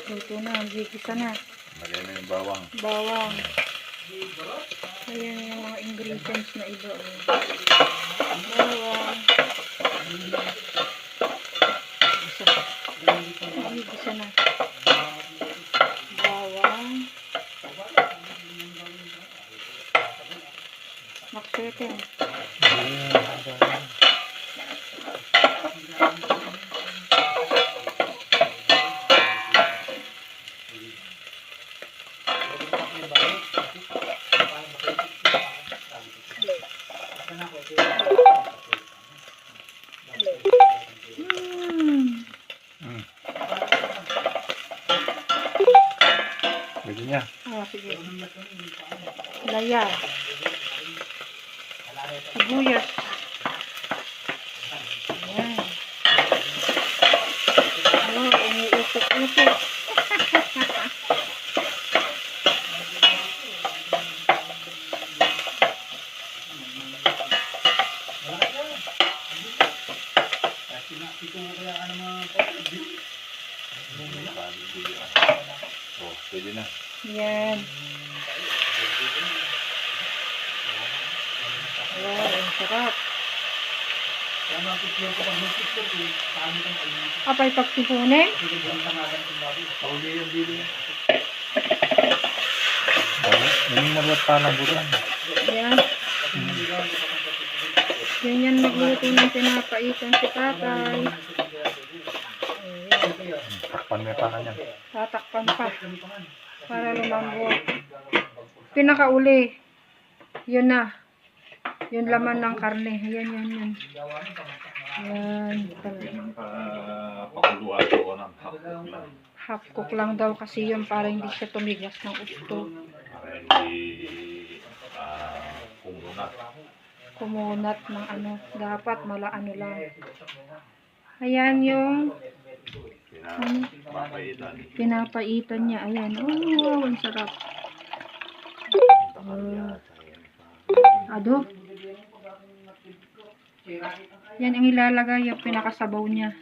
Luto na. Gigisa na. Lagay na yung bawang. Bawang. Ayan yung mga ingredients na iba. Bawang. Gigisa na. Bawang. Maksete. Pwede niya. Sige. Laya. Sibuyas. Ayan. Umuusok-usok. Oh, pwede na. Yan. Wow, ang sarap. Apay pagtipunin? Yung maruat pa lang bulan. Yan. Ganyan magluto ng pinapaitan si tatay. Takpan mo pa kanya. Tatakpan pa. Para lumambot. Pinakauli. Yun na. Yung laman ng karne. Yan. Yan. Pakuluan ko ng half-cook lang. Half-cook lang daw kasi yun para hindi siya tumigas ng gusto. Para hindi kumunat. Kumunat ng ano. Dapat ano lang. Ayan yung pinapaitan niya. Ayan. Oh, ang sarap. Ado. Yan ang ilalagay yung pinakasabaw niya.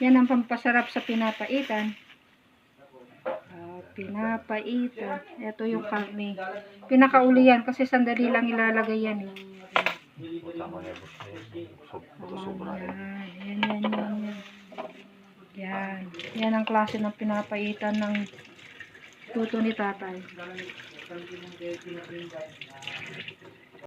Yan ang pampasarap sa pinapaitan. Pinapaitan. Ito yung karne. Pinakauli yan kasi sandali lang ilalagay yan. Yan. Yan ang klase ng pinapaitan ng luto ni tatay.